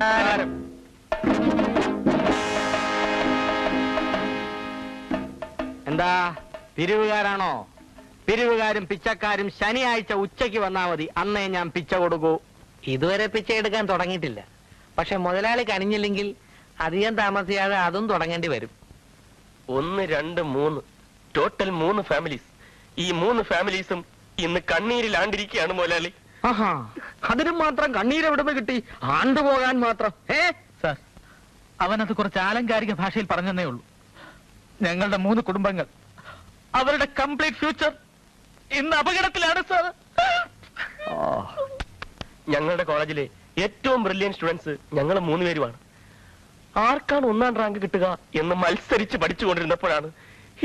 നമസ്കാരം. എന്താ പിരിവുകാരാണോ? പിരിവുകാരും പിച്ചക്കാരും ശനിയാഴ്ച ഉച്ചയ്ക്ക് വന്നാ മതി, അന്നേ ഞാൻ പിച്ച കൊടുക്കൂ. ഇതുവരെ പിച്ച എടുക്കാൻ തുടങ്ങിയിട്ടില്ല. പക്ഷെ മുതലാളി കനിഞ്ഞില്ലെങ്കിൽ അധികം താമസിയാതെ അതും തുടങ്ങേണ്ടി വരും. 1, 2, 3 ടോട്ടൽ 3 ഫാമിലീസ്. ഈ 3 ഫാമിലീസും ഇന്ന് കണ്ണീരിലാണ്ടിരിക്കുകയാണ് മുതലാളി. ആഹാ, അതിനും മാത്രം കണ്ണീരെവിടുന്ന് കിട്ടി? ആണ്ടുപോകാൻ മാത്രം. സാർ, അവനത് കുറച്ച് ആലങ്കാരിക ഭാഷയിൽ പറഞ്ഞതേ ഉള്ളൂ. ഞങ്ങളുടെ 3 കുടുംബങ്ങൾ, അവരുടെ കംപ്ലീറ്റ് ഫ്യൂച്ചർ ഇന്ന് അപകടത്തിലാണ് സാർ. ഞങ്ങളുടെ കോളേജിലെ ഏറ്റവും ബ്രില്യൻ സ്റ്റുഡൻസ് ഞങ്ങൾ 3 പേരുമാണ്. ആർക്കാണ് 1ാം റാങ്ക് കിട്ടുക എന്ന് മത്സരിച്ച് പഠിച്ചുകൊണ്ടിരുന്നപ്പോഴാണ്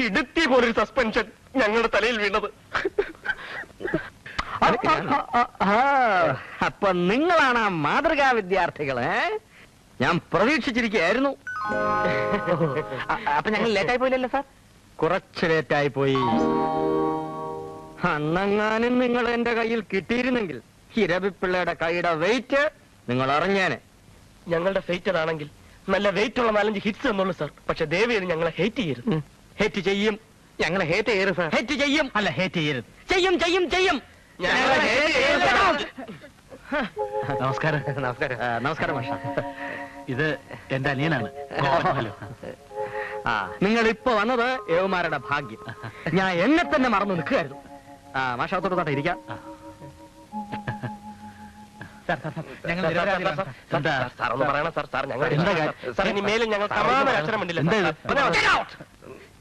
ഇടുത്തി പോലൊരു സസ്പെൻഷൻ ഞങ്ങളുടെ തലയിൽ വീണത്. അപ്പൊ നിങ്ങളാണ് ആ മാതൃകാ വിദ്യാർത്ഥികള്? ഞാൻ പ്രതീക്ഷിച്ചിരിക്കുകയായിരുന്നു. അപ്പൊ ഞങ്ങൾ ലേറ്റായി പോയില്ലല്ലോ സാർ? കുറച്ച് ലേറ്റായി പോയി. അന്നെങ്ങാനും നിങ്ങൾ എന്റെ കയ്യിൽ കിട്ടിയിരുന്നെങ്കിൽ ഇരവിപ്പിള്ളയുടെ കൈയുടെ വെയിറ്റ് നിങ്ങൾ അറിഞ്ഞേനെ. ഞങ്ങളുടെ ഫേറ്റർ ആണെങ്കിൽ നല്ല വെയിറ്റ് ഉള്ള 4-5 ഹിറ്റ്സ് എന്നുള്ളൂ സാർ. പക്ഷെ ദേവിയത് ഞങ്ങളെ ഹേറ്റ് ചെയ്യരുത്. ഹേറ്റ് ചെയ്യും, ഞങ്ങളെ ഹേറ്റ് ചെയ്യരുത് സാർ. ഹേറ്റ് ചെയ്യും. അല്ല, ഹേറ്റ് ചെയ്യരുത്. ചെയ്യും ചെയ്യും ചെയ്യും. നമസ്കാരം. നമസ്കാരം. നമസ്കാരം മാഷ. ഇത് എന്റെ അനിയനാണ്. ഹലോ. നിങ്ങൾ ഇപ്പൊ വന്നത് ഏവന്മാരുടെ ഭാഗ്യം. ഞാൻ എന്നെ തന്നെ മറന്നു നിൽക്കുകയായിരുന്നു. മാഷത്തോട്ട് ഇരിക്കാം. സാറൊന്ന് പറയണം സാർ. സാർ ഞങ്ങൾ ഇനി മേലും ഞങ്ങൾ സമാധാന അക്ഷരം വേണ്ടില്ല.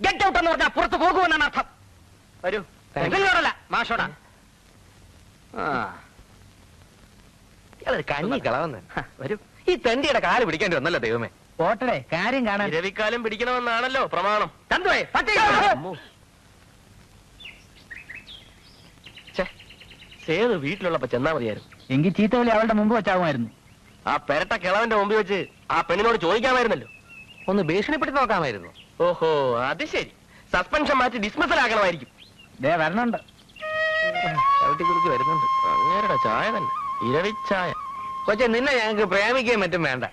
ഗെറ്റ് ഔട്ട് എന്ന് പറഞ്ഞാൽ പുറത്ത് പോകുമെന്നാണ് അർത്ഥം. വരൂ. നിങ്ങളോടല്ല, മാഷോടാ. കഞ്ഞി കളവന്ന് വരൂ. ഈ തെണ്ടിയുടെ കാല് പിടിക്കേണ്ടി വന്നല്ലോ ദൈവമേ. പോട്ടടെ, കാര്യം കാണാൻ. രവിക്കാലം പിടിക്കണമെന്നാണല്ലോ പ്രമാണം. സേതു വീട്ടിലുള്ളപ്പോ ചെന്നാ മതിയായിരുന്നു. എങ്കിൽ ചീത്തവിളി അവളുടെ മുമ്പ് വെച്ചാകുമായിരുന്നു. ആ പെരട്ട കിളവന്റെ മുമ്പിൽ വെച്ച് ആ പെണ്ണിനോട് ചോദിക്കാമായിരുന്നല്ലോ. ഒന്ന് ഭീഷണിപ്പെടുത്തി നോക്കാമായിരുന്നു. ഓഹോ, അത് ശരി. സസ്പെൻഷൻ മാറ്റി ഡിസ്മിസൽ ആക്കണമായിരിക്കും. ദേ വരണുണ്ട്. ചവിട്ടി കുറിച്ച് വരുന്നുണ്ട്. അങ്ങേരുടെ ചായ തന്നെ, ഇരവിച്ചായ. പക്ഷെ നിന്നെ ഞങ്ങൾക്ക് പ്രേമിക്കുകയും മറ്റും വേണ്ട.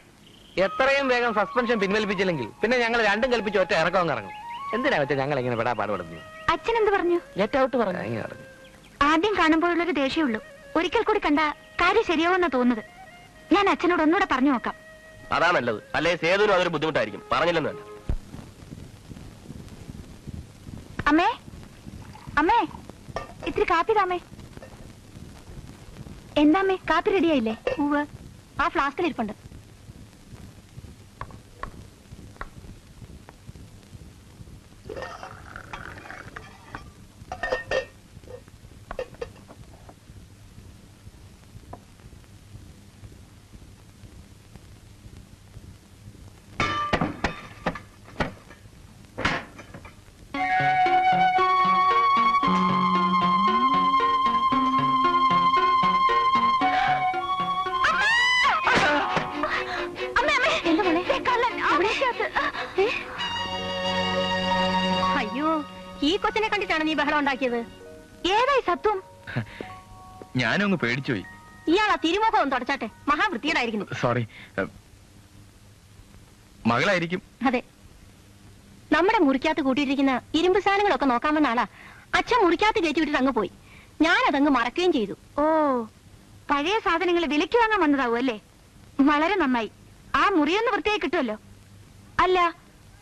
എത്രയും വേഗം സസ്പെൻഷൻ പിൻവലിപ്പിച്ചില്ലെങ്കിൽ പിന്നെ ഞങ്ങൾ രണ്ടും കൽപ്പിച്ച് ഒറ്റ ഇറക്കം ഇറങ്ങും. എന്തിനാ വെച്ചാൽ ഞങ്ങൾ ഇങ്ങനെ പെടാ പാടുപെടുന്നു? അച്ഛൻ എന്ത് പറഞ്ഞു? ലെറ്റ് ഔട്ട് പറഞ്ഞു. ആദ്യം കാണുമ്പോഴുള്ളൊരു ദേഷ്യമുള്ളൂ. ഒരിക്കൽ കൂടി കണ്ട കാര്യം ശരിയാവുമെന്നാ തോന്നുന്നത്. ഞാൻ അച്ഛനോട് ഒന്നുകൂടെ പറഞ്ഞു നോക്കാം. അതാ നല്ലത്. അല്ലെ സേതുവിനും അതൊരു ബുദ്ധിമുട്ടായിരിക്കും. പറഞ്ഞില്ലെന്ന് വേണ്ട. അമ്മേ, അമ്മേ, ഇത്തിരി കാപ്പി താമേ. എന്താമ്മേ, കാപ്പി റെഡിയായില്ലേ? പൂവ് ആ ഫ്ലാസ്കിലിരിപ്പുണ്ട്. അയ്യോ, ഈ കൊച്ചിനെ കണ്ടിട്ടാണ് നീ ബഹളം ഉണ്ടാക്കിയത്? ഏതായി സത്വം? ഞാനും അങ്ങ് പേടിച്ചുപോയി. ഇയാളാ തിരുമുഖം ഒന്ന് തുടച്ചാട്ടെ. മഹാവൃത്തികേടായിരിക്കുന്നു. സോറി. മകളായിരിക്കും. അതെ, നമ്മുടെ മുറിക്കകത്ത് കൂട്ടിയിട്ടിരിക്കുന്ന ഇരുമ്പ് സാധനങ്ങളൊക്കെ നോക്കാൻ വന്ന ആളാ. അച്ഛൻ മുറിക്കകത്ത് കയറ്റി വിട്ടിട്ട് അങ്ങ് പോയി. ഞാനതങ്ങ് മറക്കുകയും ചെയ്തു. ഓ, പഴയ സാധനങ്ങൾ വിലയ്ക്ക് വാങ്ങാൻ വന്നതാവും അല്ലേ? വളരെ നന്നായി. ആ മുറിയൊന്ന് വൃത്തിയായി കിട്ടുമല്ലോ. അല്ല,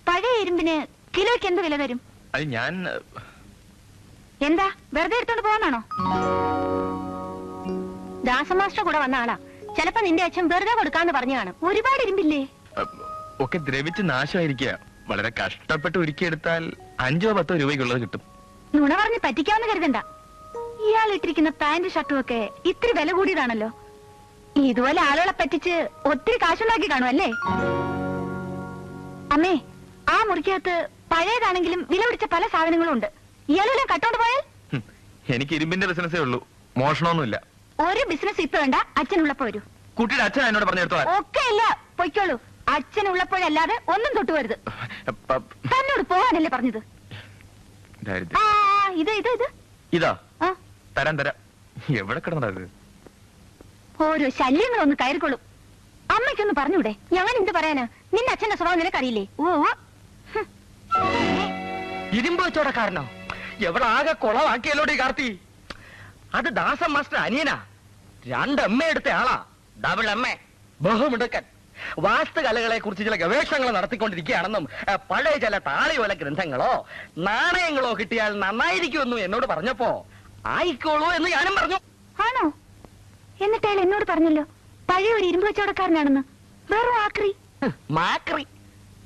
പഴയ ഇരുമ്പിന് കിലോയ്ക്ക് എന്ത് വില തരും? അത് ഞാൻ എന്താ വെറുതെ എടുത്തോണ്ട് പോകാനാണോ? ദാസമാസ്റ്റർ കൂടെ വന്ന ആളാ. ചിലപ്പോ നിന്റെ അച്ഛൻ വെറുതെ കൊടുക്കാന്ന് പറഞ്ഞു കാണും. ഒരുപാട് ഇരുമ്പില്ലേ? ഒക്കെ ദ്രവിച്ച് നാശമായിരിക്കുക. വളരെ കഷ്ടപ്പെട്ട് ഒരുക്കിയെടുത്താൽ 5-10 രൂപയ്ക്കുള്ളത് കിട്ടും. നുണ പറഞ്ഞ് പറ്റിക്കാന്ന് കരുതണ്ട. ഇയാൾ ഇട്ടിരിക്കുന്ന പാന്റ് ഷർട്ടും ഒക്കെ ഇത്തിരി വില കൂടിയതാണല്ലോ. ഇതുപോലെ ആളുകളെ പറ്റിച്ച് ഒത്തിരി കാശുണ്ടാക്കി കാണും അല്ലേ? അമ്മേ, ആ മുറിക്കകത്ത് പഴയതാണെങ്കിലും വില പിടിച്ച പല സാധനങ്ങളും ഉണ്ട്. ഇയാളെല്ലാം കട്ടോണ്ട് പോയാൽ? എനിക്ക് ഇരുമ്പിന്റെ ബിസിനസ്സേ ഉള്ളൂ, മോഷണമൊന്നുമില്ല. ഒരു ബിസിനസ് ഇപ്പൊ വേണ്ട, അച്ഛനുള്ളപ്പോ വരൂ. കുട്ടിയുടെ അച്ഛൻ എന്നോട് പറഞ്ഞെടുത്തോ? ഒക്കെ ഇല്ല, പൊയ്ക്കോളൂ. അച്ഛനുള്ളപ്പോഴല്ലാതെ ഒന്നും തൊട്ടുവരുത്. തന്നോട് പോവാനല്ലേ പറഞ്ഞത്? ഇതാ തരാം. എവിടെ കിടന്നത്? ഓരോ ശല്യങ്ങളൊന്ന് കയറിക്കൊള്ളും. അമ്മയ്ക്കൊന്ന് പറഞ്ഞൂടെ? ഞാൻ എന്ത് പറയാനാ? നിന്റെ അച്ഛന്റെ സ്വഭാവം നിനക്കറിയില്ലേ? ഓ ഇരുമ്പ് വെച്ചോടക്കാരനോ? എവിടെ ആകെ കൊളവാക്കിയല്ലോടി കാർത്തി. അത് ദാസൻ മാസ്റ്റർ അനിയനാ. 2 എമ്മ എടുത്ത ആളാ. Double Emma, ബഹുമിടുക്കൻ. വാസ്തുകലകളെ കുറിച്ച് ചില ഗവേഷണങ്ങൾ നടത്തിക്കൊണ്ടിരിക്കുകയാണെന്നും പഴയ ചില താളിയോല ഗ്രന്ഥങ്ങളോ നാണയങ്ങളോ കിട്ടിയാൽ നന്നായിരിക്കുമെന്നും എന്നോട് പറഞ്ഞപ്പോ ആയിക്കോളൂ എന്ന് ഞാനും പറഞ്ഞു. ആണോ? എന്നിട്ട് അയാൾ എന്നോട് പറഞ്ഞല്ലോ പഴയ ഒരു ഇരുമ്പ് കച്ചവടക്കാരനാണെന്ന്. വെറും ആക്രി. മാക്രി.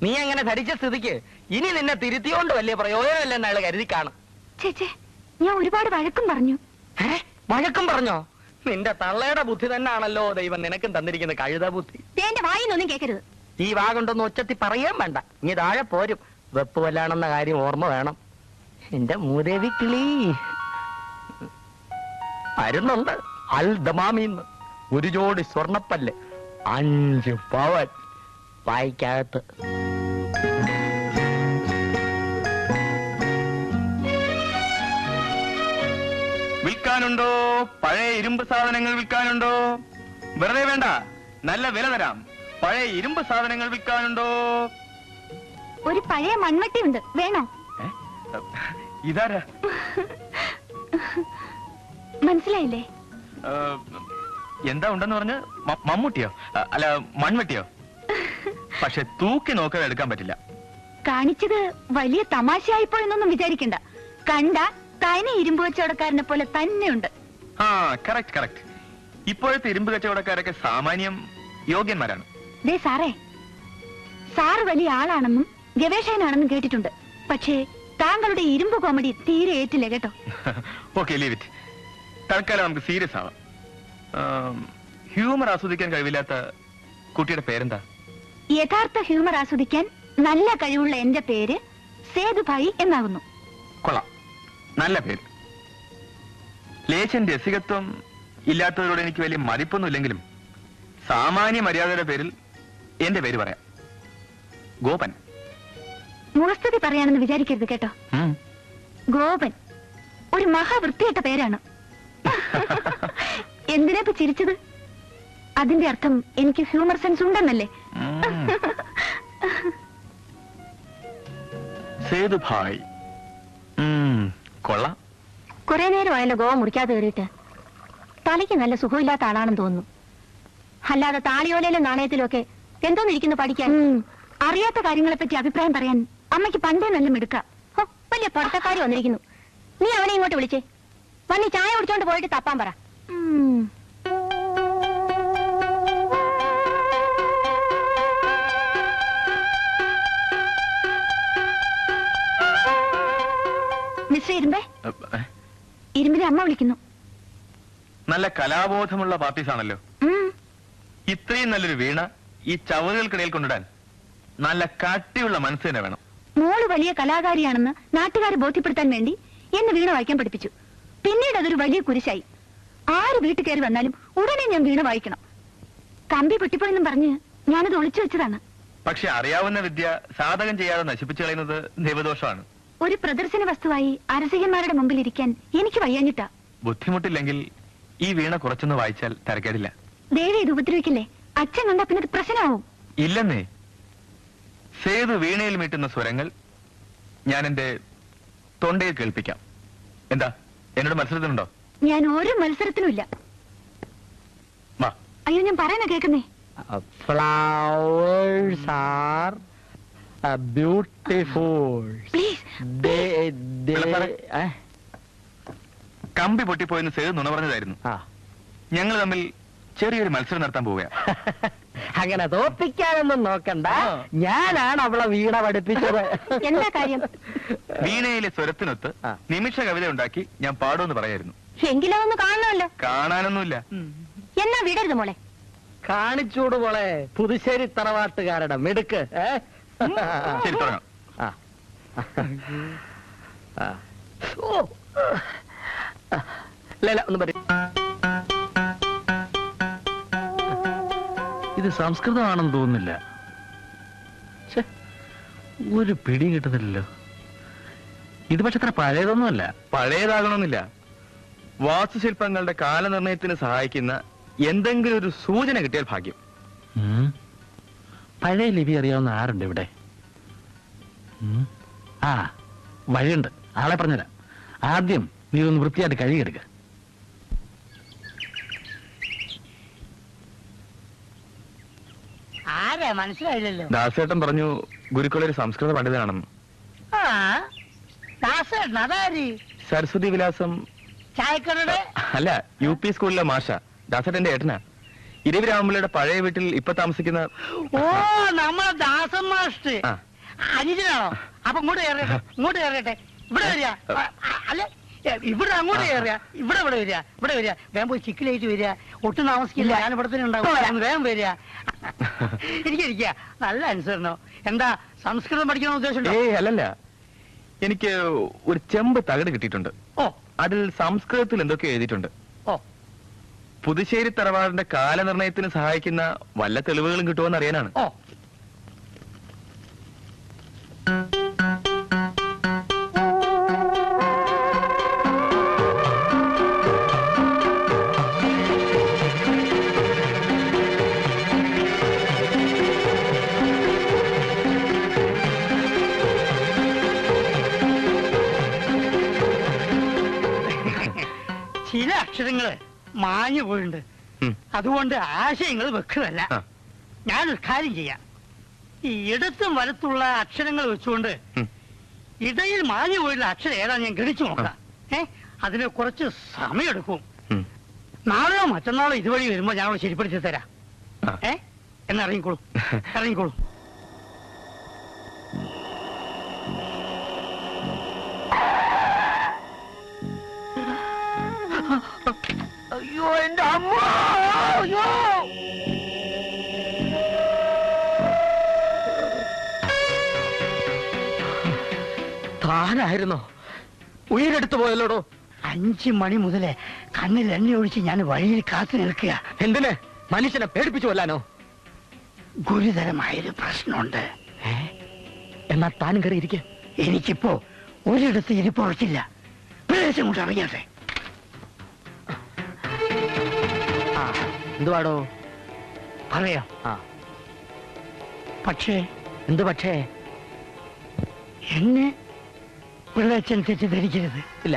നീ അങ്ങനെ ധരിച്ച സ്ഥിതിക്ക് ഇനി നിന്നെ തിരുത്തിയോണ്ട് വലിയ പ്രയോജനമില്ലെന്ന് അയാൾ കരുതി കാണും. ചേച്ചേ, ഞാൻ ഒരുപാട് വഴക്കും പറഞ്ഞു. വഴക്കും പറഞ്ഞോ? നിന്റെ തള്ളയുടെ ബുദ്ധി തന്നെയാണല്ലോ ദൈവം നിനക്കും തന്നിരിക്കുന്ന കഴുത ബുദ്ധി. എന്റെ വായിന്നൊന്നും കേൾക്കരുത്. ഈ വാഗുണ്ടൊന്ന് ഒച്ചത്തി പറയാൻ വേണ്ട. ഇനി താഴെ പോരും. വെപ്പ് വല്ലാണെന്ന കാര്യം ഓർമ്മ വേണം. എന്റെ മൂദേവി കിളി വരുന്നുണ്ട്. അൽ ദമാമിന്ന് ഒരു ജോഡി സ്വർണ്ണപ്പല്ല്, 5 പവൻ വായിക്കകത്ത്. വിൽക്കാനുണ്ടോ? പഴയ ഇരുമ്പ് സാധനങ്ങൾ വിൽക്കാനുണ്ടോ? വെറുതെ വേണ്ട, നല്ല വില തരാം. പഴയ ഇരുമ്പ് സാധനങ്ങൾ വിൽക്കാനുണ്ടോ? ഒരു പഴയ മൺവെട്ടി ഉണ്ട്, വേണോ? ഇതാരാ? മനസ്സിലായില്ലേ? എന്താ ഉണ്ടെന്ന് പറഞ്ഞ്? മമ്മൂട്ടിയോ? അല്ല, മൺവെട്ടിയോ? പക്ഷെ തൂക്കി നോക്കാതെ എടുക്കാൻ പറ്റില്ല. കാണിച്ചത് വലിയ തമാശയായിപ്പോയെന്നൊന്നും വിചാരിക്കണ്ട. കണ്ട തനി ഇരുമ്പ് കച്ചവടക്കാരനെ പോലെ തന്നെയുണ്ട്. ആ, കറക്റ്റ് കറക്റ്റ്. ഇപ്പോഴത്തെ ഇരുമ്പ് കച്ചവടക്കാരൊക്കെ സാമാന്യം യോഗ്യന്മാരാണ്. ദേ സാറേ, സാറ് വലിയ ആളാണെന്നും ഗവേഷകനാണെന്നും കേട്ടിട്ടുണ്ട്. പക്ഷേ താങ്കളുടെ ഇരുമ്പ് കോമഡി തീരെ ഏറ്റില്ല കേട്ടോ. Okay, leave it. തൽക്കാലം നമുക്ക് സീരിയസ് ആവാം. ഹ്യൂമർ ആസ്വദിക്കാൻ കഴിവില്ലാത്ത കുട്ടിയുടെ പേരെന്താ? യഥാർത്ഥ ഹ്യൂമർ ആസ്വദിക്കാൻ നല്ല കഴിവുള്ള എന്റെ പേര് സേതുഭായി എന്നാകുന്നു. കൊള്ളാം, നല്ല പേര്. ലേശൻ രസികത്വം ഇല്ലാത്തവരോട് എനിക്ക് വലിയ മതിപ്പൊന്നുമില്ലെങ്കിലും സാമാന്യ മര്യാദയുടെ പേരിൽ എന്റെ പേര് പറയാം. ഗോപൻ. മുഖസ്തുതി പറയാണെന്ന് വിചാരിക്കരുത് കേട്ടോ. ഗോപൻ ഒരു മഹാവൃത്തിയായിട്ട പേരാണ്. എന്തിനാ ചിരിച്ചത്? അതിന്റെ അർത്ഥം എനിക്ക് ഹ്യൂമർ സെൻസ് ഉണ്ടെന്നല്ലേ? സേതുഭായ്, കൊള്ളാം. കുറെ നേരമായല്ലോ ഗോവ മുറിക്കാതെ കയറിയിട്ട്. തലയ്ക്ക് നല്ല സുഖമില്ലാത്ത ആളാണെന്ന് തോന്നുന്നു. അല്ലാതെ താളിയോലയിലും നാണയത്തിലും ഒക്കെ എന്തോന്നിരിക്കുന്നു പഠിക്കാൻ. അറിയാത്ത കാര്യങ്ങളെ പറ്റി അഭിപ്രായം പറയാൻ അമ്മയ്ക്ക് പണ്ടേ നല്ല മിടുക്കാം. വലിയ പഠിത്തക്കാരി വന്നിരിക്കുന്നു. നീ അവനെ ഇങ്ങോട്ട് വിളിച്ചേ. വന്നി ചായ കുടിച്ചോണ്ട് പോയിട്ട് തപ്പാൻ പറ. മിസ്റ്റർ ഇരുമ്പേ, ഇരുമ്പിനെ അമ്മ വിളിക്കുന്നു. നല്ല കലാബോധമുള്ള പാർട്ടീസ് ആണല്ലോ. ഇത്രയും നല്ലൊരു വീണ ഈ ചവറുകൾക്കിടയിൽ കൊണ്ടിടാൻ നല്ല കട്ടിയുള്ള മനസ്സ് തന്നെ വേണം. മോള് വലിയ കലാകാരിയാണെന്ന് നാട്ടുകാരെ ബോധ്യപ്പെടുത്താൻ വേണ്ടി എന്നെ വീണ വായിക്കാൻ പഠിപ്പിച്ചു. പിന്നീട് അതൊരു വലിയ കുരിശായി. ആര് വീട്ടിൽ കയറി വന്നാലും ഉടനെ ഞാൻ വീണ വായിക്കണം. കമ്പി പൊട്ടിപ്പോയെന്നും പറഞ്ഞ് ഞാനത് ഒളിച്ചു വെച്ചതാണ്. പക്ഷെ അറിയാവുന്ന വിദ്യ സാധകം ചെയ്യാതെ നശിപ്പിച്ചു കളയുന്നത് ദൈവദോഷമാണ്. ഒരു പ്രദർശന വസ്തുവായി അരസികന്മാരുടെ മുമ്പിൽ ഇരിക്കാൻ എനിക്ക് വയ്യാഞ്ഞിട്ടാ. ബുദ്ധിമുട്ടില്ലെങ്കിൽ ഈ വീണ കുറച്ചൊന്ന് വായിച്ചാൽ തരക്കേടില്ല. ദേവി ഇത് ഉപദ്രവിക്കില്ലേ? അച്ഛൻ കണ്ടാ പിന്നെ ഇത് പ്രശ്നമാവും. ഇല്ലെന്നേ. സേതു വീണയിൽ മീട്ടുന്ന സ്വരങ്ങൾ ഞാൻ എന്റെ തൊണ്ടയിൽ കേൾപ്പിക്കാം. എന്താ, എന്നോട് മത്സരത്തിനുണ്ടോ? ഞാൻ ഒരു മത്സരത്തിനുമില്ല. വാ. അയ്യോ, ഞാൻ പറയുന്ന കേൾക്കുന്നേ. Flowers are beautiful. പ്ലീസ്. കമ്പി പൊട്ടിപ്പോയെന്ന് സേതു നുണ പറഞ്ഞതായിരുന്നു. ഞങ്ങൾ തമ്മിൽ ചെറിയൊരു മത്സരം നടത്താൻ പോവുകയാണ്. അങ്ങനെ തോപ്പിക്കാനൊന്നും നോക്കണ്ട. ഞാനാണ് അവളെ വീണ പഠിപ്പിച്ചത്. എന്താ കാര്യം? വീണയിലെ സ്വരത്തിനൊത്ത് നിമിഷ കവിത ഉണ്ടാക്കി ഞാൻ പാടുമെന്ന് പറയായിരുന്നു. എങ്കിലും ഒന്ന് കാണണമല്ലോ. കാണാനൊന്നുമില്ല. എന്നാ വിടരുത് മോളെ. കാണിച്ചൂട് മോളെ, പുതുശ്ശേരി തറവാട്ടുകാരുടെ മിടുക്ക്. ശരി, തുടങ്ങാം. ഒന്ന് പറയും. ഇത് സംസ്കൃതമാണെന്ന് തോന്നുന്നില്ല. ഒരു പിടി കിട്ടുന്നില്ലല്ലോ. ഇത് പക്ഷെ അത്ര പഴയതൊന്നുമല്ല. പഴയതാകണമെന്നില്ല. വാസ്തുശില്പങ്ങളുടെ കാലനിർണയത്തിന് സഹായിക്കുന്ന എന്തെങ്കിലും ഒരു സൂചന കിട്ടിയാൽ ഭാഗ്യം. പഴയ ലിപി അറിയാവുന്ന ആരുണ്ട് ഇവിടെ? ആ, വഴിയുണ്ട്. ആളെ പറഞ്ഞുതരാം. ആദ്യം നീ ഒന്ന് വൃത്തിയായിട്ട് കഴുകിയെടുക്ക. ആരാ മനസ്സിലായില്ലല്ലോ. ദാസേട്ടൻ പറഞ്ഞു ഗുരുക്കളൊരു സംസ്കൃത പണ്ഡിതനാണെന്ന്. ആ ദാസേട്ടൻ അതാര്? സരസ്വതി വിലാസം ചായക്കടയുടെ അല്ല, UP സ്കൂളിലെ മാഷ. ദാസേട്ടന്റെ ഏട്ടനാ. ഇരവിരാമപിള്ളയുടെ പഴയ വീട്ടിൽ ഇപ്പൊ താമസിക്കുന്ന. ഓ, നമ്മളെ ദാസൻ മാസ്റ്റർ ആ. അനുജനാണോ? അപ്പൊ ഇങ്ങോട്ട് കയറിയട്ടെ, ഇങ്ങോട്ട് കയറിയട്ടെ. ഇവിടെ വരിക. അല്ല, ഇവിടെ അങ്ങോട്ട് കയറുക. ഇവിടെ വരിക, ഇവിടെ വരിക. വേഗം പോയി ചിക്കിലേക്ക് വരിക. ഒട്ടും താമസിക്കില്ല, ഞാൻ ഇവിടെ തന്നെ ഉണ്ടാവും. വേഗം വരിക. എനിക്കിരിക്കുക. നല്ല അനുസരണോ. എന്താ സംസ്കൃതം പഠിക്കണമെന്ന് ഉദ്ദേശമുണ്ടോ? അല്ലല്ല, എനിക്ക് ഒരു ചെമ്പ് തകട് കിട്ടിയിട്ടുണ്ട്. ഓ, അതിൽ സംസ്കൃതത്തിൽ എന്തൊക്കെ എഴുതിയിട്ടുണ്ട്. ഓ, പുതുശ്ശേരി തറവാടിന്റെ കാലനിർണയത്തിന് സഹായിക്കുന്ന വല്ല തെളിവുകളും കിട്ടുമെന്ന് അറിയാനാണ്. ഓ. ചില അക്ഷരങ്ങള് മാഞ്ഞു പോയിട്ടുണ്ട്. അതുകൊണ്ട് ആശയങ്ങൾ വെക്കുന്നതല്ല. ഞാനൊരു കാര്യം ചെയ്യാം. ഈ ഇടത്തും വലത്തുള്ള അക്ഷരങ്ങൾ വെച്ചുകൊണ്ട് ഇടയിൽ മാഞ്ഞു പോയിട്ടുള്ള അക്ഷരം ഏതാ ഞാൻ ഗണിച്ചു നോക്കാം. അതിന് കുറച്ച് സമയമെടുക്കും. നാളെയോ മറ്റന്നാളോ ഇതുവഴി വരുമ്പോ ഞാൻ അവിടെ ശരിപ്പെടുത്തി തരാം. എന്ന് ഇറങ്ങിക്കോളൂ, ഇറങ്ങിക്കോളൂ. അയ്യോ, എന്റെ അമ്മ! അയ്യോ! താനായിരുന്നോ? ഉയരെടുത്തു പോയല്ലോടോ. 5 മണി മുതലേ കണ്ണിൽ എണ്ണ ഒഴിച്ച് ഞാൻ വഴിയിൽ കാത്തു നിൽക്കുക. എന്തിന്? മനുഷ്യനെ പേടിപ്പിച്ചു കൊല്ലാനോ? ഗുരുതരമായൊരു പ്രശ്നമുണ്ട്. എന്നാ താനും കയറി ഇരിക്കുക. എനിക്കിപ്പോ ഒരിടത്ത് ഇരിപ്പുറച്ചില്ല. പ്രദേശം കൊണ്ട് അറിയാതെ. എന്തുവാടോ? പറയാം. പക്ഷേ എന്തു പക്ഷേ? എന്നെ പിള്ളേച്ചൻ തെറ്റിദ്ധരിക്കരുത്. ഇല്ല.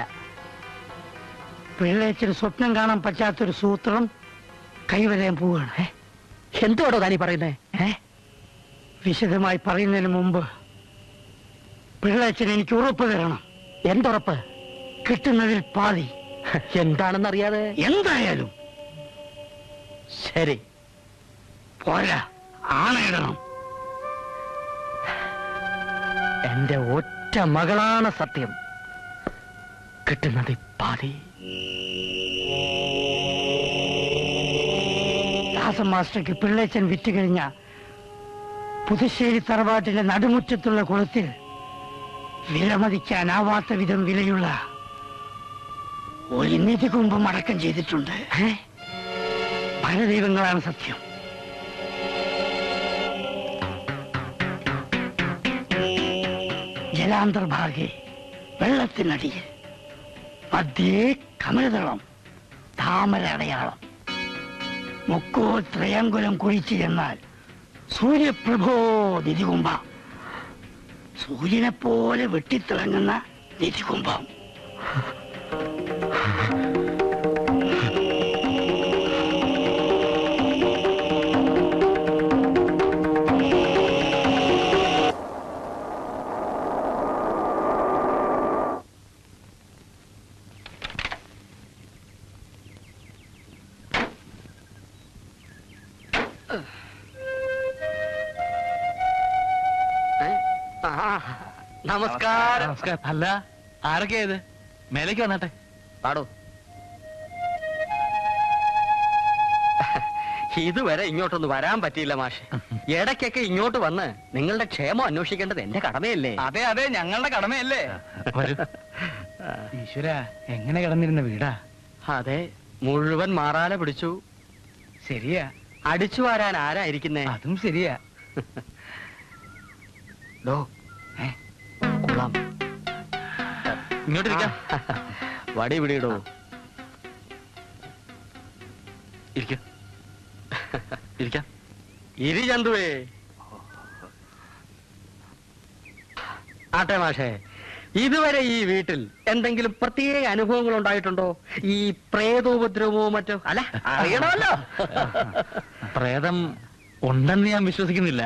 പിള്ളേച്ചന് സ്വപ്നം കാണാൻ പറ്റാത്തൊരു സൂത്രം കൈവരാൻ പോവുകയാണ്. എന്തുവാടോ താനീ പറയുന്നേ? വിശദമായി പറയുന്നതിന് മുമ്പ് പിള്ളേച്ചൻ എനിക്ക് ഉറപ്പ് തരണം. എന്തുറപ്പ്? കിട്ടുന്നതിൽ പാതി. എന്താണെന്നറിയാതെ? എന്തായാലും ശരി. പോരാ, ആണയിടണം. എന്റെ ഒറ്റ മകളാണ് സത്യം. കിട്ടുന്നത് പാതി. ദാസൻ മാസ്റ്റർക്ക് പിള്ളേച്ചൻ വിറ്റ് കഴിഞ്ഞ പുതുശ്ശേരി തറവാട്ടിലെ നടുമുറ്റത്തുള്ള കുളത്തിൽ വിലമതിക്കാനാവാത്ത വിധം വിലയുള്ള ഒരു നിധി കുംഭം അടക്കം ചെയ്തിട്ടുണ്ട്. പരദൈവങ്ങളാണ് സത്യം. ജലാന്തർഭാഗെ വെള്ളത്തിനടിയിൽ മധ്യേ കമലതളം, താമര അടയാളം. മുക്കോ ത്രയങ്കുലം കുഴിച്ചു ചെന്നാൽ സൂര്യപ്രഭോ നിധികുംഭ. സൂര്യനെ പോലെ വെട്ടിത്തിളങ്ങുന്ന നിധികുംഭം. നമസ്കാരം. നമസ്കാരം. അല്ല, ആരൊക്കെയാ ഇത്? മേലേക്ക് വന്നാട്ടെ. പാടോ. ഇതുവരെ ഇങ്ങോട്ടൊന്ന് വരാൻ പറ്റിയില്ല മാഷെ. ഇടയ്ക്കൊക്കെ ഇങ്ങോട്ട് വന്ന് നിങ്ങളുടെ ക്ഷേമം അന്വേഷിക്കേണ്ടത് എന്റെ കടമയല്ലേ? അതെ അതെ, ഞങ്ങളുടെ കടമയല്ലേ. ഈശ്വര, എങ്ങനെ കിടന്നിരുന്ന വീടാ? അതെ, മുഴുവൻ മാറാല പിടിച്ചു. ശരിയാ. അടിച്ചു വാരാൻ ആരായിരിക്കുന്നേ? അതും ശരിയാ. കൊള്ളാം. ഇങ്ങോട്ടിരിക്കാം. വടി പിടിയിടോ. ഇരിക്കാം. ഇരി ചന്തുവേ. ആട്ടെ മാഷേ, ഇതുവരെ ഈ വീട്ടിൽ എന്തെങ്കിലും പ്രത്യേക അനുഭവങ്ങൾ ഉണ്ടായിട്ടുണ്ടോ? ഈ പ്രേതോപദ്രവമോ മറ്റോ? അല്ല, അറിയണമല്ലോ. പ്രേതം ഉണ്ടെന്ന് ഞാൻ വിശ്വസിക്കുന്നില്ല.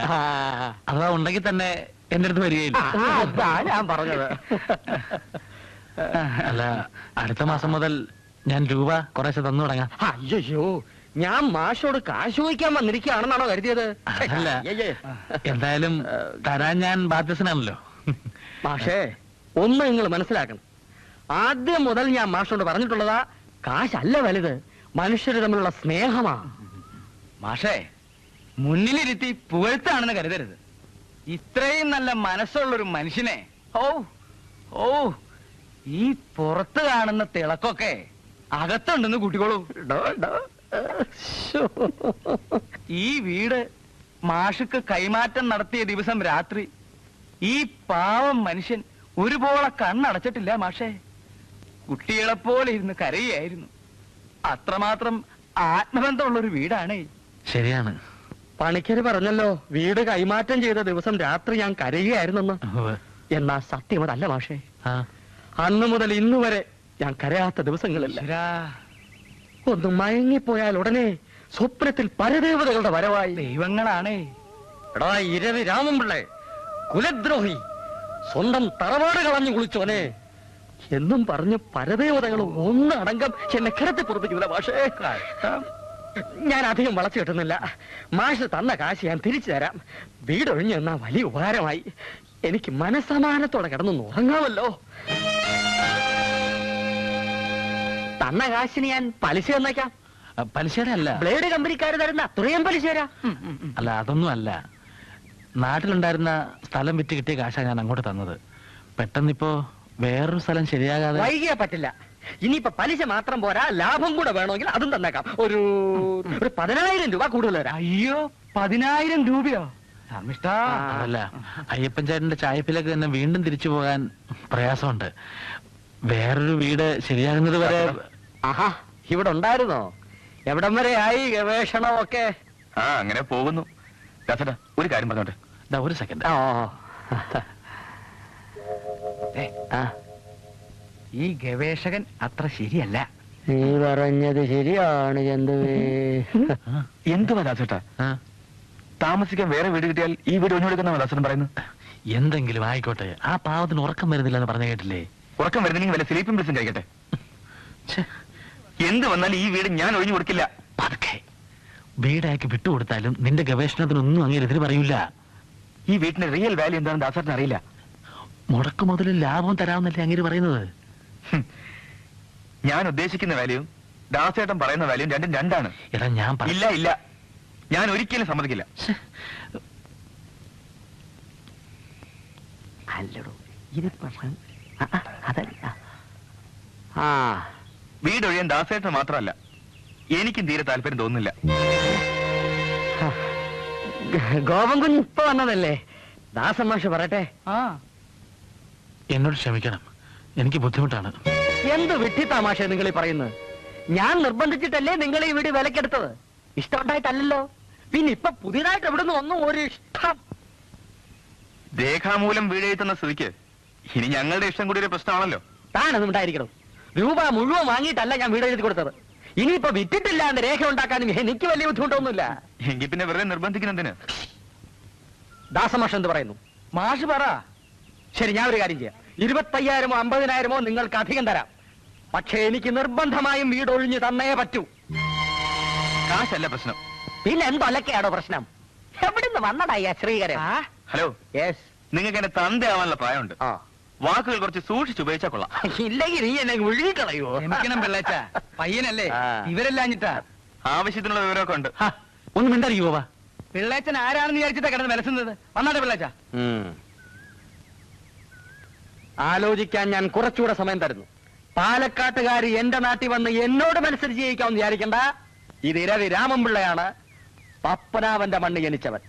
അഥവാ ഉണ്ടെങ്കിൽ തന്നെ എന്റെ അടുത്ത് വരികയില്ല. അതാ ഞാൻ പറഞ്ഞത്. അല്ല, അടുത്ത മാസം മുതൽ ഞാൻ രൂപ കുറേശ്ശെ തന്നു തുടങ്ങാം. അയ്യോ, ഞാൻ മാഷോട് കാശ് ചോദിക്കാൻ വന്നിരിക്കുകയാണെന്നാണോ കരുതിയത്? അല്ല, എന്തായാലും തരാൻ ഞാൻ ബാധ്യസ്ഥനാണല്ലോ. മാഷേ, ഒന്ന് നിങ്ങൾ മനസ്സിലാക്കണം. ആദ്യം മുതൽ ഞാൻ മാഷോട് പറഞ്ഞിട്ടുള്ളതാ, കാശല്ല വലുത്, മനുഷ്യര് തമ്മിലുള്ള സ്നേഹമാ. മാഷേ, മുന്നിലിരുത്തി പുകഴ്ത്താണെന്ന് കരുതരുത്. ഇത്രയും നല്ല മനസ്സുള്ളൊരു മനുഷ്യനെ ഓ ഈ പുറത്ത് കാണുന്ന തിളക്കൊക്കെ അകത്തുണ്ടെന്ന് കൂട്ടിക്കോളൂ. ഈ വീട് മാഷുക്ക് കൈമാറ്റം നടത്തിയ ദിവസം രാത്രി ഈ പാവം മനുഷ്യൻ ഒരുപോലെ കണ്ണടച്ചിട്ടില്ല മാഷേ. കുട്ടികളെപ്പോലെ ഇരുന്ന് കരയായിരുന്നു. അത്രമാത്രം ആത്മബന്ധമുള്ളൊരു വീടാണേ. ശരിയാണ്. പണിക്കര് പറഞ്ഞല്ലോ, വീട് കൈമാറ്റം ചെയ്ത ദിവസം രാത്രി ഞാൻ കരയുകയായിരുന്നെന്ന്. എന്നാ സത്യം അതല്ല മാഷേ. അന്ന് മുതൽ ഇന്നു വരെ ഞാൻ കരയാത്ത ദിവസങ്ങളില്ല. ഒന്ന് മയങ്ങിപ്പോയാൽ ഉടനെ സ്വപ്നത്തിൽ പരദേവതകളുടെ വരവായി. ദൈവങ്ങളാണേ. എടാ ഇരവി രാമൻപിള്ളേ, കുലദ്രോഹി, സ്വന്തം തറവാട് കളഞ്ഞു കുളിച്ചോനെ എന്നും പറഞ്ഞ് പരദേവതകൾ ഒന്നടങ്കം എന്നെ കിടത്തി പുറത്തേക്കില്ല മാഷേ. ഞാൻ അധികം വളച്ചു കിട്ടുന്നില്ല. മാഷ് തന്ന കാശ് ഞാൻ തിരിച്ചു തരാം. വീടൊഴിഞ്ഞു എന്നാ വലിയ ഉപകാരമായി. എനിക്ക് മനസ്സമാനത്തോടെ കിടന്നു ഉറങ്ങാമല്ലോ. തന്ന കാശിന് ഞാൻ പലിശ തന്നേക്കാം. പലിശയുടെ അല്ല, ബ്ലേഡ് കമ്പനിക്കാർ തരുന്ന അത്രയും പലിശ തരാം. അല്ല, അതൊന്നും അല്ല. നാട്ടിലുണ്ടായിരുന്ന സ്ഥലം വിറ്റ് കിട്ടിയ കാശാണ് ഞാൻ അങ്ങോട്ട് തന്നത്. പെട്ടെന്നിപ്പോ വേറൊരു സ്ഥലം ശരിയാകാതെ വൈകിയാ പറ്റില്ല. ഇനിയിപ്പോ പലിശ മാത്രം പോരാ, ലാഭം കൂടെ വേണമെങ്കിൽ അതും തന്നേക്കാം. ഒരു 10,000 രൂപ കൂടുതൽ തരാം. അയ്യോ, 10,000 രൂപയോ? അതല്ല, അയ്യപ്പൻ ചേട്ടന്റെ ചായപ്പിലേക്ക് തന്നെ വീണ്ടും തിരിച്ചു പോകാൻ പ്രയാസമുണ്ട്. വേറൊരു വീട് ശരിയാകുന്നത് വരെ. ആഹാ, ഇവിടെ ഉണ്ടായിരുന്നോ? എവിടം വരെ ആയി ഗവേഷണമൊക്കെ? അങ്ങനെ പോകുന്നു. ഒരു കാര്യം പറഞ്ഞോട്ടെ. ഒരു സെക്കൻഡ്. ഈ ഗവേഷകൻ അത്ര ശരിയല്ല. നീ പറഞ്ഞത് ശരിയാണ് ചന്തുവേ. എന്തുവാ ദാസേട്ടാ, താമസിക്കാൻ വേറെ വീട് കിട്ടിയാൽ ഈ വീട് ഒഴിഞ്ഞെടുക്കുന്ന ദാസൻ പറയുന്നു. എന്തെങ്കിലും ആയിക്കോട്ടെ, ആ പാവത്തിന് ഉറക്കം വരുന്നില്ലെന്ന് പറഞ്ഞു കേട്ടില്ലേ? ഉറക്കം വരുന്നെങ്കിൽ വല്ല സ്ലീപ്പിംഗ് പിൽസും കഴിക്കട്ടെ. എന്ത് വന്നാലും ഈ വീട് ഞാൻ ഒഴിഞ്ഞു കൊടുക്കില്ല. പതുക്കെ വീടാക്കി വിട്ടുകൊടുത്താലും നിന്റെ ഗവേഷണത്തിനൊന്നും അങ്ങനെ എതിര് പറയൂല. ഈ വീട്ടിന്റെ റിയൽ വാല്യൂ എന്താണെന്ന് ദാസേട്ടന് അറിയില്ല. മുടക്ക് മുതലും ലാഭം തരാമെന്നല്ലേ അങ്ങനെ പറയുന്നത്? ഞാൻ ഉദ്ദേശിക്കുന്ന വാല്യൂ ദാസേട്ടൻ പറയുന്ന വാല്യൂ രണ്ടും രണ്ടാണ്. എടാ, ഞാൻ ഇല്ല, ഞാൻ ഒരിക്കലും സമ്മതിക്കില്ല. അല്ലടോ, ഇത് അതല്ല. വീടൊഴിയാൻ ദാസേട്ടന് മാത്രമല്ല, എനിക്കും തീരെ താല്പര്യം തോന്നുന്നില്ല. ഗോപൻ കുഞ്ഞ് ഇപ്പൊ വന്നതല്ലേ? ദാസമാഷ് പറയട്ടെ. എന്നോട് ക്ഷമിക്കണം, എനിക്ക് ബുദ്ധിമുട്ടാണ്. എന്ത് വിട്ടി തമാശ നിങ്ങൾ ഈ പറയുന്നത്? ഞാൻ നിർബന്ധിച്ചിട്ടല്ലേ നിങ്ങൾ ഈ വീട് വിലക്കെടുത്തത്? ഇഷ്ടമുണ്ടായിട്ടല്ലല്ലോ. പിന്നെ ഇപ്പൊ പുതിയതായിട്ട് എവിടുന്ന് ഒന്നും ഒരു ഇഷ്ടം. രേഖാമൂലം വീട് എഴുതുന്ന സ്ഥിതിക്ക് ഇനി ഞങ്ങളുടെ ഇഷ്ടം കൂടി ഒരു പ്രശ്നമാണല്ലോ. താനൊന്നും ഉണ്ടായിരിക്കണം. രൂപ മുഴുവൻ വാങ്ങിയിട്ടല്ല ഞാൻ വീട് എഴുതി കൊടുത്തത്. ഇനിയിപ്പോ വിറ്റിട്ടില്ല എന്ന് രേഖ ഉണ്ടാക്കാനും എനിക്ക് വലിയ ബുദ്ധിമുട്ടൊന്നുമില്ല. എങ്കിൽ പിന്നെ വെറുതെ നിർബന്ധിക്കുന്നതിന്. ദാസമാഷ് എന്ത് പറയുന്നു? മാഷ് പറ. ശരി, ഞാൻ ഒരു കാര്യം ചെയ്യാം. 25,000 50,000 നിങ്ങൾക്ക് അധികം തരാം. പക്ഷേ എനിക്ക് നിർബന്ധമായും വീട് ഒഴിഞ്ഞു തന്നേ പറ്റൂ. കാശല്ല പ്രശ്നം. പിന്നെ എന്തൊലക്കെയാണോ പ്രശ്നം? എവിടുന്ന് വന്നടാ ശ്രീകരൻ? Hello, yes. നിങ്ങൾക്ക് എന്നെ തന്തയാവാനുള്ള പ്രായമുണ്ട്. വാക്കുകൾ കുറച്ച് സൂക്ഷിച്ച് ഉപയോഗിച്ചാൽ കൊള്ളാം. ഇല്ലെങ്കിൽ നീ എന്നെ വിഴുകിക്കളയോ? ക്ഷമിക്കണം പിള്ളേച്ച, പയ്യനല്ലേ, ഇവരെല്ലാഞ്ഞിട്ടാ. ആവശ്യത്തിനുള്ള വിവരമൊക്കെ ഉണ്ട്. ഒന്നും മിണ്ടറിയോ? പിള്ളേച്ചൻ ആരാണെന്ന് വിചാരിച്ചിട്ടാ കിടന്ന് വിലസുന്നത്. വന്നാട്ടെ പിള്ളേച്ച. ആലോചിക്കാൻ ഞാൻ കുറച്ചുകൂടെ സമയം തരുന്നു. പാലക്കാട്ടുകാരി എന്റെ നാട്ടിൽ വന്ന് എന്നോട് മത്സരിച്ച് ജയിക്കാമെന്ന് വിചാരിക്കണ്ട. ഇത് ഇരവി രാമൻപിള്ളയാണ്, പപ്പനാവന്റെ മണ്ണ് ജനിച്ചവൻ.